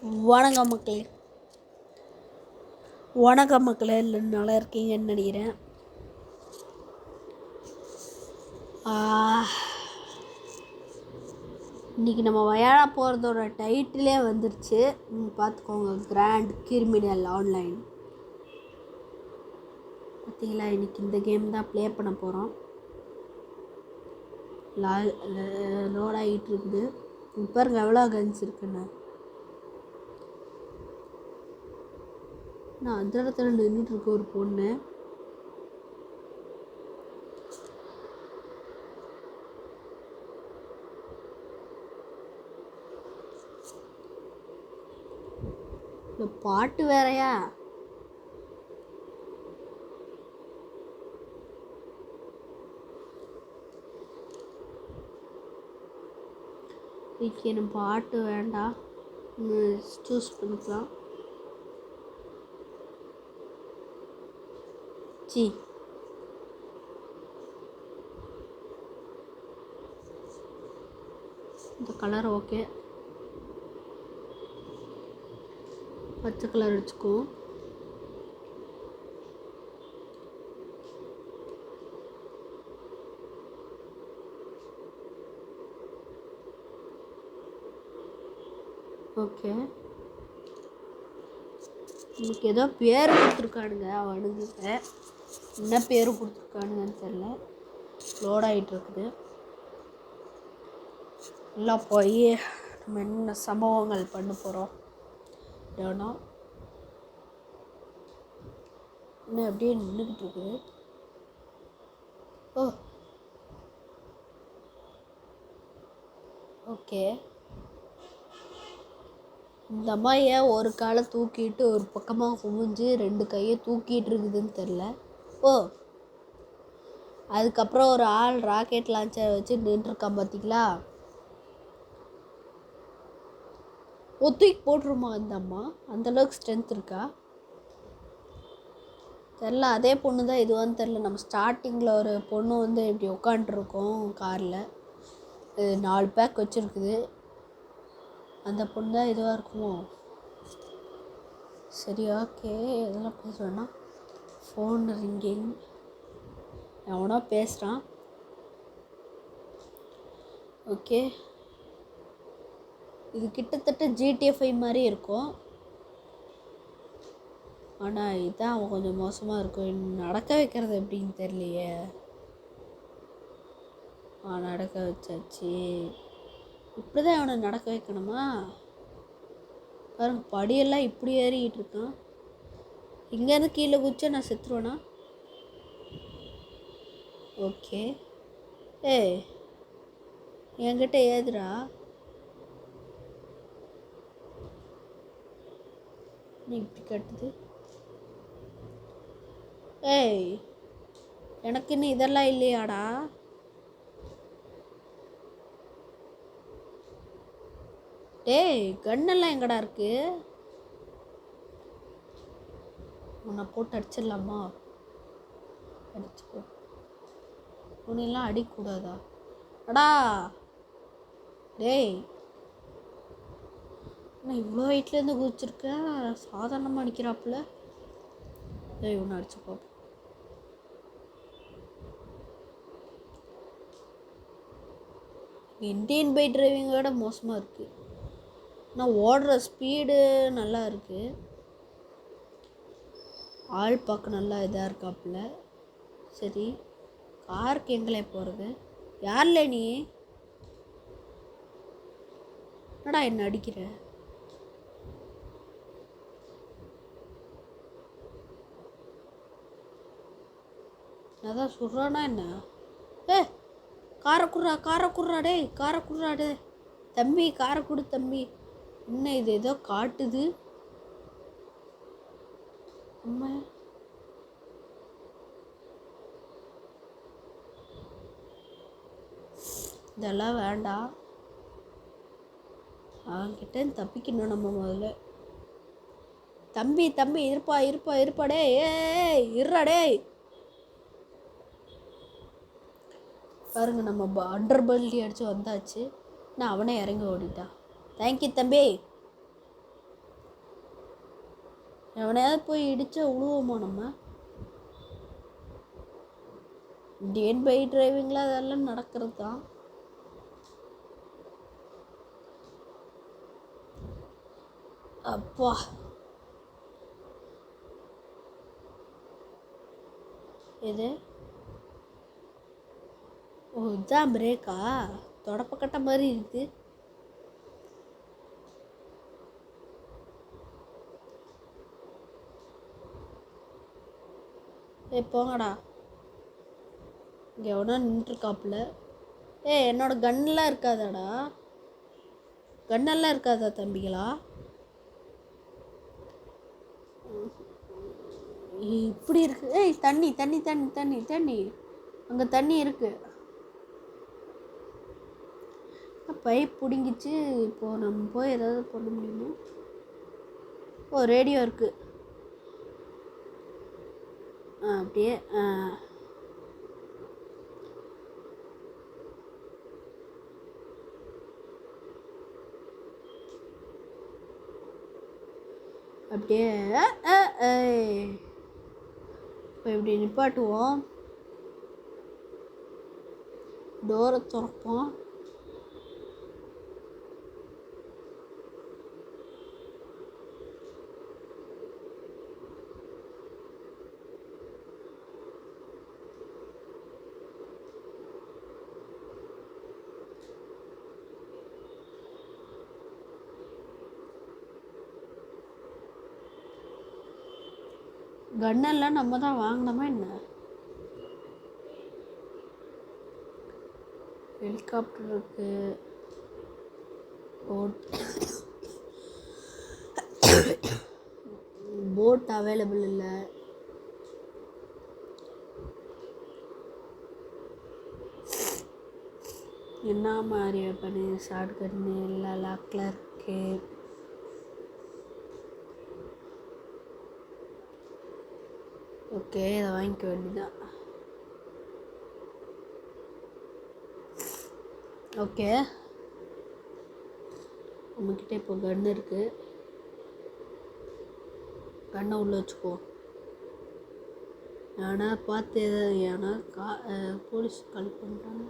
வணக்கம் மக்களே. வணக்கம் மக்களே. நல்லா இருக்கீங்கன்னு நினைக்கிறேன். இன்றைக்கி நம்ம விளையாட போகிறதோட டைட்டிலே வந்துருச்சு. பார்த்துக்கோங்க, கிராண்ட் கிரிமினல் ஆன்லைன். பார்த்தீங்களா, இன்றைக்கி இந்த கேம் தான் ப்ளே பண்ண போகிறோம். லோட் ஆகிட்டு இருக்குது. பாருங்க எவ்வளோ கன்ஸ் இருக்குன்னு. நான் அந்த இடத்துல நின்றுட்டுருக்க ஒரு பொண்ணு. இந்த பாட்டு வேறையா? இன்னைக்கு எனக்கு பாட்டு வேண்டாம், சூஸ் பண்ணிக்கலாம். இந்த கலர் ஓகே, பச்சை கலர் வச்சுக்கோ. ஓகே, இன்னைக்கு ஏதோ பேர் கொடுத்துருக்கானுங்க அவனுங்க. என்ன பேர் கொடுத்துருக்கானுங்கன்னு தெரில. லோட் ஆகிட்டு இருக்குது. எல்லாம் போய் நம்ம என்ன சம்பவங்கள் பண்ண போகிறோம். ஏன்னா இன்னும் அப்படியே நின்றுக்கிட்டு இருக்குது. ஓகே, இந்த அம்மா ஏன் ஒரு காலை தூக்கிட்டு ஒரு பக்கமாக குமிஞ்சு ரெண்டு கையை தூக்கிட்டு இருக்குதுன்னு தெரில. அதுக்கப்புறம் ஒரு ஆள் ராக்கெட் லான்ச்சர் வச்சு நின்றுருக்கான் பார்த்தீங்களா. தூக்கி போட்டுருமா அந்த அம்மா? அந்தளவுக்கு ஸ்ட்ரென்த் இருக்கா தெரில. அதே பொண்ணு தான் இதுவான்னு தெரில. நம்ம ஸ்டார்டிங்கில் ஒரு பொண்ணு இப்படி உட்காண்ட்ருக்கோம் காரில், 4 பேக் வச்சுருக்குது. அந்த பொண்ணு தான் இதுவாக இருக்குமோ? சரி, ஓகே. இதெல்லாம் பேசுகிறேன்னா ஃபோன் ரிங்கிங், எவனோ பேசுகிறான். ஓகே, இது கிட்டத்தட்ட GTA 5 மாதிரி இருக்கும். ஆனால் இதுதான் அவன் கொஞ்சம் மோசமாக இருக்கும். நடக்க வைக்கிறது எப்படின்னு தெரியலையே. நடக்க வச்சாச்சு. இப்படி தான் அவனை நடக்க வைக்கணுமா? பாருங்க, படியெல்லாம் இப்படி ஏறிக்கிட்டு இருக்கான். இங்கேருந்து கீழே குதிச்சா நான் செத்துருவேனா? ஓகே, என்கிட்ட ஏதுடா நீ இப்படி கட்டுது? எனக்கு இன்னும் இதெல்லாம் இல்லையாடா? கண்ணெல்லாம் எங்கடா இருக்கு? உன்னை போட்டு அடிச்சிடலாமா? அடிச்சுக்கோ. உன்னெல்லாம் அடிக்கூடாதா? அடா நான் இவ்வளோ வெயிட்லேருந்து குதிச்சிருக்கேன். சாதாரணமாக அடிக்கிறாப்புல. இவனை அடிச்சு பார்ப்போம். இண்டியன் பைக் டிரைவிங்கோட மோசமாக இருக்குது. ஆனால் ஓடுற ஸ்பீடு நல்லா இருக்குது. ஆள் பார்க்க நல்லா இதாக இருக்காப்புல. சரி, காருக்கு எங்களே போகிறது? யாரில்ல நீ? என்னடா என்ன அடிக்கிற? அதான் சொல்கிறானா என்ன? காரை குர்றா தம்பி, காரை கொடு தம்பி. என்ன இது ஏதோ காட்டுது? அம்மா, இதெல்லாம் வேண்டாம். அவன்கிட்ட தப்பிக்கணும் நம்ம முதல்ல. தம்பி இருப்பா இருடா. பாருங்க, நம்ம அண்டர் பல்டி அடித்து வந்தாச்சு. நான் அவனே இறங்கி ஓடிட்டான். தேங்க்யூ தம்பி. எவனையாவது போய் இடிச்சா உழுவோமா நம்ம? டிஎன் பை டிரைவிங்கில் அதெல்லாம் நடக்கிறது தான். அப்பா எது? ஓ இதுதான் பிரேக்கா? தொடப்பக்கட்ட மாதிரி இருக்கு. போங்கடா. இங்கே எவனா நின்றுருக்காப்புல. என்னோட கன்னெலாம் இருக்காதாடா? கன்னெல்லாம் இருக்காதா தம்பிகளா? இப்படி இருக்கு. தண்ணி தண்ணி தண்ணி தண்ணி தண்ணி அங்கே தண்ணி இருக்கு. பைப் பிடுங்கிச்சு. இப்போது நம்ம போய் ஏதாவது பண்ண முடியுமா? ஓ ரேடியோ இருக்கு. அப்படியே அப்படியே இப்போ இப்படி நிப்பாட்டுவோம். டோரை திறப்போம். கன்னெல்லாம் நம்ம தான் வாங்கினோமா என்ன? ஹெலிகாப்டர் இருக்கு. போட் அவைலபிள் இல்லை. என்ன மாதிரி பண்ணி ஷார்ட் கன்னு எல்லாம் லாக்கில் இருக்கு. ஓகே இதை வாங்கிக்க வேண்டியதான். ஓகே நம்மக்கிட்ட இப்போ கன்று இருக்குது. கண்ணை உள்ளே வச்சுக்கோ. ஏன்னா பார்த்து ஏன்னா போலீஸ் கால் பண்ணிட்டாங்க.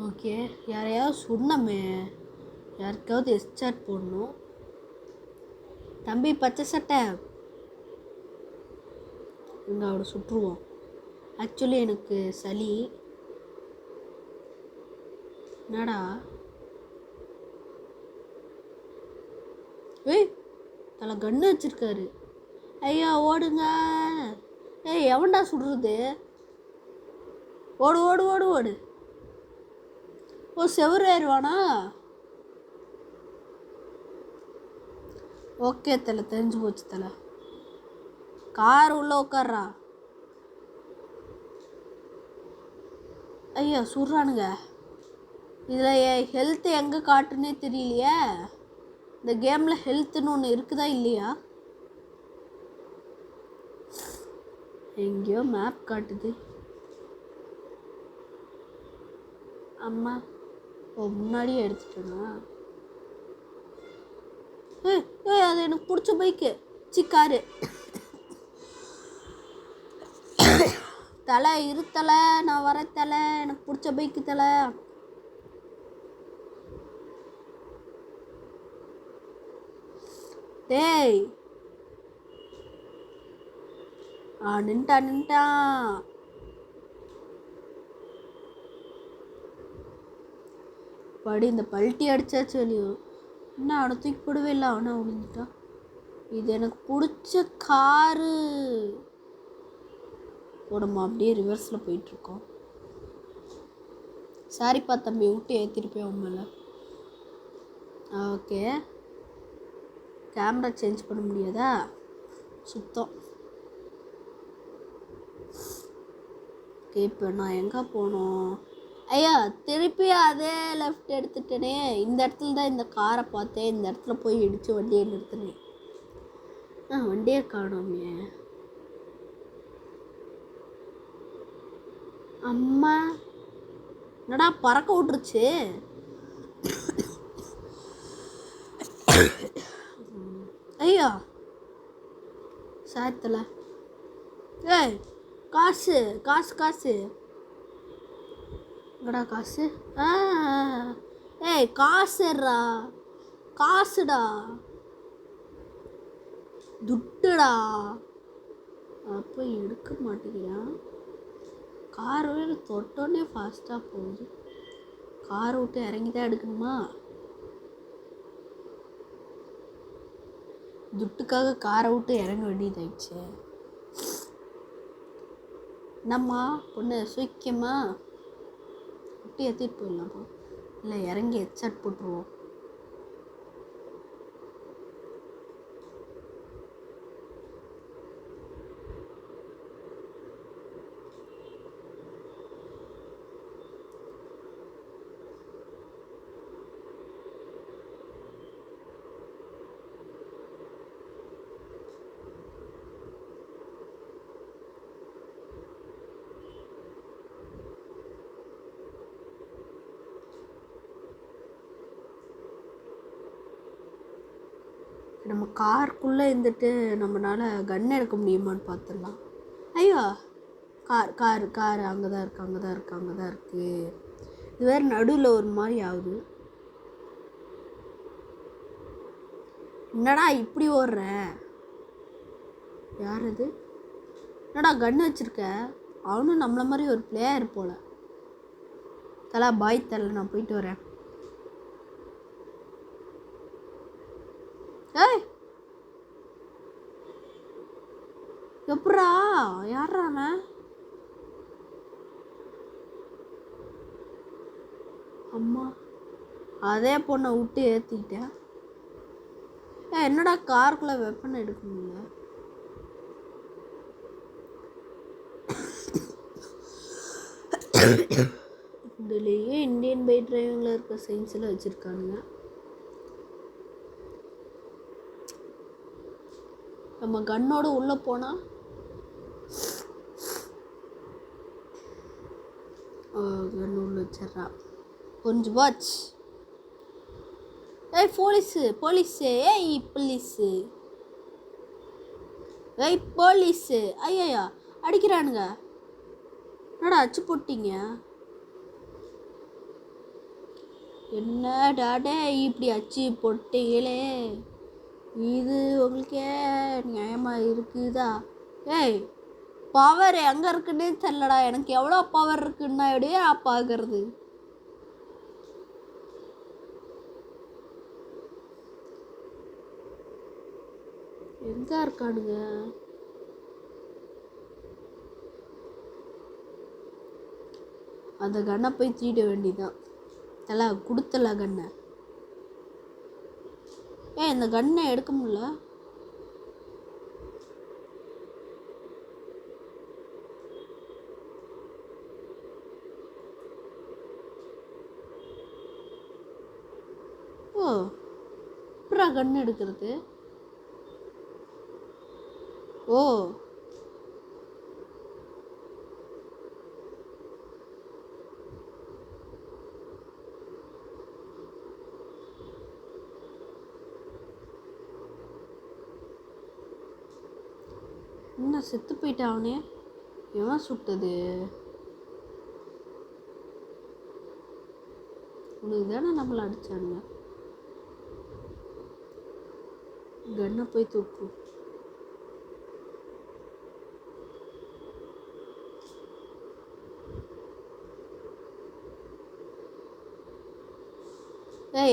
ஓகே யாரையாவது சொன்னமே, யாருக்காவது எஸ்சார்ட் போடணும். தம்பி பச்சை சட்டை இங்கே அவனை சுட்டுருவோம். ஆக்சுவலி எனக்கு சளி. என்னடா தலை கன்று வச்சிருக்காரு. ஐயா ஓடுங்க. எவன்டா சுடுறது? ஓடு ஓடு ஓடு ஓடு. ஓ செவரு ஏறுவானா? ஓகே தலை தெரிஞ்சு போச்சு தலை. கார் உள்ள உட்கார்றா. ஐயா சுடுறானுங்க. இதில் ஹெல்த்து எங்கே காட்டுன்னே தெரியலையே. இந்த கேமில் ஹெல்த்துன்னு ஒன்று இருக்குதா இல்லையா? எங்கேயோ மேப் காட்டுது. அம்மா முன்னாடியே எடுத்துட்டேனா? அது எனக்கு பிடிச்ச பைக்கு. காரு. தலை இரு தலை, நான் வர தலை. எனக்கு பிடிச்ச பைக்கு தலை. டேய் நின்ட்டான். படி இந்த பல்ட்டி அடிச்சாச்சு வெளியே. என்ன அவனை தூக்கி போடவே இல்லை. அவனா விழுந்துட்டான். இது எனக்கு பிடிச்ச காரு. நம்ம அப்படியே ரிவர்ஸில் போயிட்டுருக்கோம். சாரிப்பா தம்பி விட்டு ஏற்றிருப்பேன் உண்மையில. ஓகே கேமரா சேஞ்ச் பண்ண முடியாதா? சுத்தம். ஓகே இப்போ நான் எங்கே போனோம்? ஐயா திருப்பி அதே லெஃப்ட் எடுத்துட்டேனே. இந்த இடத்துல தான் இந்த காரை பார்த்தேன். இந்த இடத்துல போய் இடித்து வண்டியை நிறுத்தினேன். வண்டியை காணோமே. அம்மா என்னடா பறக்க விட்டுருச்சு. ஐயா சாயத்தில். ஏய் காசு காசு காசு எங்கடா காசு? ஏய் காசுடா, காசுடா, துட்டுடா. அப்போ எடுக்க மாட்டேங்கிறான். கார் வேறு தொட்டோன்னே ஃபாஸ்ட்டாக போகுது. காரை விட்டு இறங்கி தான் எடுக்கணுமா? துட்டுக்காக காரை விட்டு இறங்க வேண்டியதாயிடுச்சு. என்னம்மா பொண்ணு சுய்க்கமா விட்டு ஏற்றிட்டு போயிடலாம்ப்பா. இல்லை இறங்கி ஹெட்செட் போட்டுருவோம். நம்ம காருக்குள்ளே இருந்துட்டு நம்மளால் கன் எடுக்க முடியுமான்னு பார்த்துடலாம். ஐயோ கார் அங்கே தான் இருக்குது. இது வேறு நடுவில் ஒரு மாதிரி ஆகுது. என்னடா இப்படி ஓடுற? யார் இது? என்னடா கன் வச்சுருக்க? அவனும் நம்மளை மாதிரி ஒரு பிளேயர் போல. தலா பாய் தலை, நான் போயிட்டு வரேன். ஏய் எப்படா? யாரா அவன்? அம்மா அதே பொண்ணை விட்டு ஏற்றிக்கிட்டேன். என்னடா காருக்குள்ளே வெப்பன் எடுக்க முடியல? இதுலேயே இந்தியன் பைக் டிரைவிங்கில் இருக்க சயின்ஸில் வச்சுருக்கானுங்க. நம்ம கன்னோடு உள்ளே போனால் கன் உள்ள வச்சிட்றா. கொஞ்சம் வாட்ச். ஏய் போலீஸு போலீஸு ஏய் போலீஸு ஏய் போலீஸு. ஐயா அடிக்கிறானுங்க. என்னடா அச்சு போட்டீங்க? என்ன டாடே இப்படி அச்சு போட்டீங்களே? இது உங்களுக்கே நியாயமாக இருக்குதா? ஏய் பவர் எங்கே இருக்குன்னே தெரியலடா. எனக்கு எவ்வளோ பவர் இருக்குன்னா எப்படியே பார்க்கறது. எங்கே இருக்கானுங்க? அந்த கண்ணை போய் தீட வேண்டியதான். தலை கொடுத்தல கண்ணை. இந்த கண்ணை எடுக்க முடியல. ஓ அப்புறம் கண்ணு எடுக்கிறது. ஓ என்ன செத்து போயிட்டாவனே? எவன் சுட்டது? உனக்கு தானே நம்மளை அடிச்சானுங்க. கண்ணை போய் தூக்கு.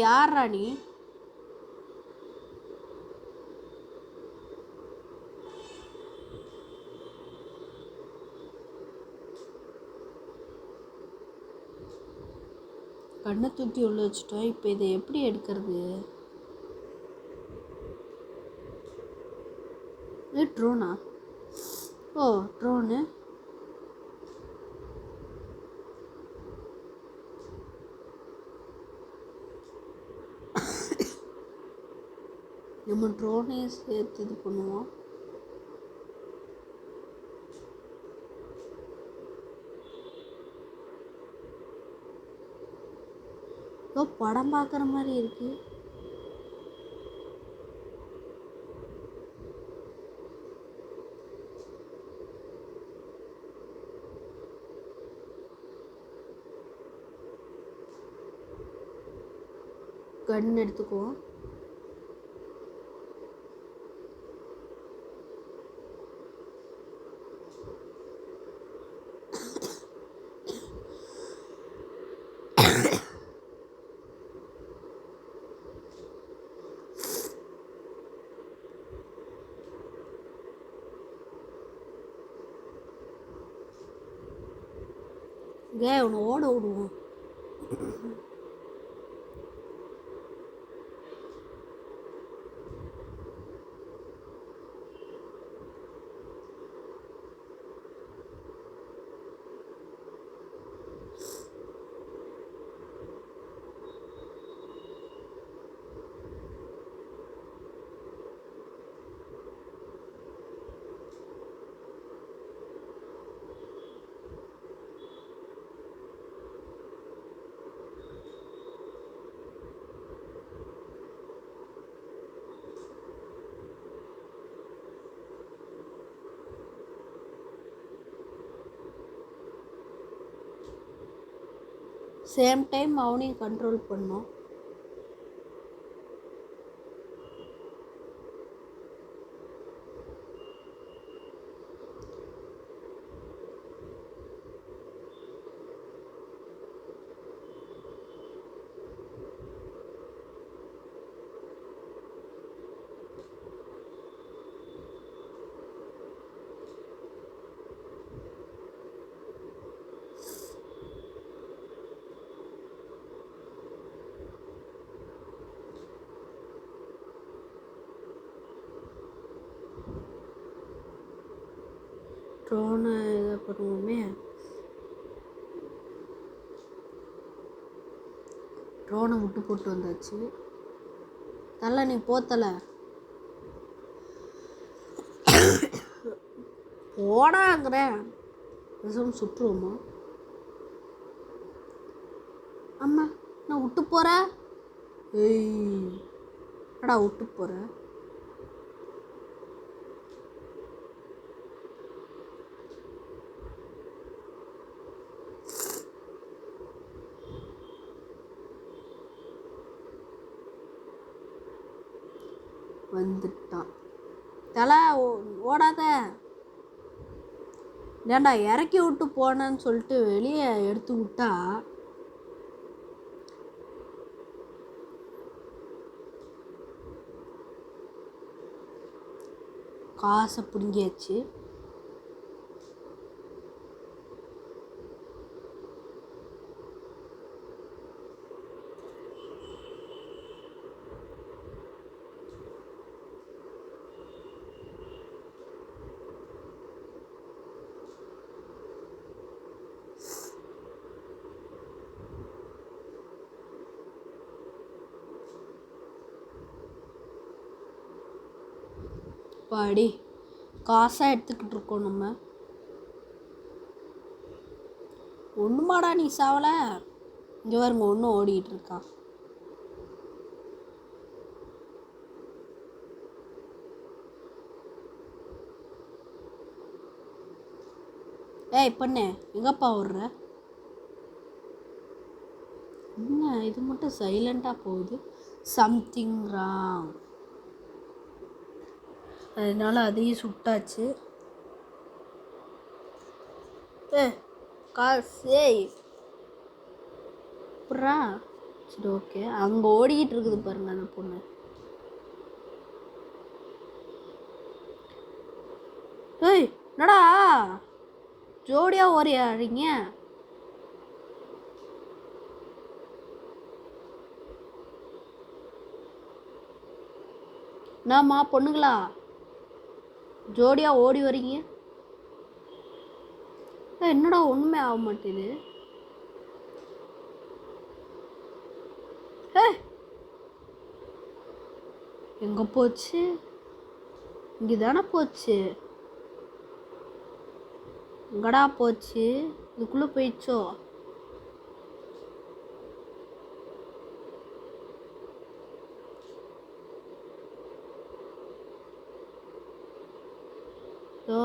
யாரா நீ? கண்ணை தூக்கி உள்ள வச்சுட்டோம். இப்போ இதை எப்படி எடுக்கிறது? ட்ரோனா? ஓ ட்ரோனு. நம்ம ட்ரோனையும் சேர்த்து இது பண்ணுவோம். ஏதோ படம் பார்க்குற மாதிரி இருக்கு. கன் எடுத்துக்குவோம். ஒன்று ஓட விடுவோம். சேம் டைம் அவனையும் கண்ட்ரோல் பண்ணோம். ட்ரோனை இதை பண்ணுவோமே. ட்ரோனை விட்டு போட்டு வந்தாச்சு. தலை நீ போத்தலை போடாங்கிறேன். விஷம் சுற்றுவோமா? அம்மா நான் விட்டு போகிறேன். ஏய் என்னடா விட்டு போகிறேன்? வந்துட்டான். தலை ஓடாத. ஏண்டா இறக்கி விட்டு போனேன்னு சொல்லிட்டு வெளியே எடுத்து விட்டா காசை பிடுங்கியாச்சு. பாடி காசாக எடுத்துக்கிட்டு இருக்கோம் நம்ம. ஒன்றுமாடா நீ சாவலை. இங்கே வருங்க ஒன்றும் ஓடிக்கிட்டு இருக்கான். ஏய் பொண்ணு எங்கப்பா ஓடுற? என்ன இது மட்டும் சைலண்ட்டாக போகுது? Something wrong. அதனால அதையும் சுட்டாச்சு. காசேய் புறா. சரி ஓகே. அங்கே ஓடிக்கிட்டு இருக்குது பாருங்க அந்த பொண்ணு. ஏய் என்னடா ஜோடியாக ஓடியாடுறீங்க? என்னம்மா பொண்ணுங்களா ஜோடியாக ஓடி வரீங்க? என்னடா ஒன்றுமே ஆக மாட்டேது. எங்கே போச்சு? இங்கே தானே போச்சு. எங்கடா போச்சு? இதுக்குள்ளே போயிடுச்சோ? ஸோ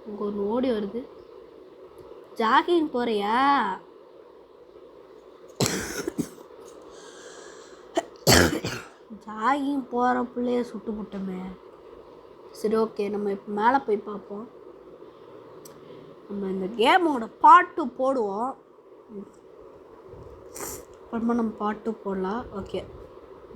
அங்கே ஒன்று ஓடி வருது. ஜாகிங் போகிறியா? ஜாகிங் போகிற பிள்ளைய சுட்டு போட்டோமே. சரி ஓகே, நம்ம இப்போ மேலே போய் பார்ப்போம். நம்ம இந்த கேமோட பாட்டு போடுவோம். அப்புறமா நம்ம பாட்டு போடலாம். ஓகே